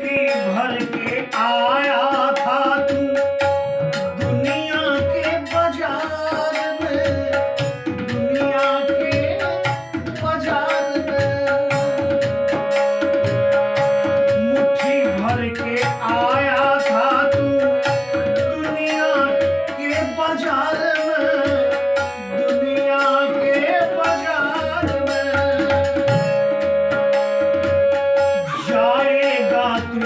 भर के आया था तू दुनिया के बाजार में, दुनिया के बाजार में मुट्ठी भर के आया था तू दुनिया के बाजार में, दुनिया के बाजार में जाएगा तू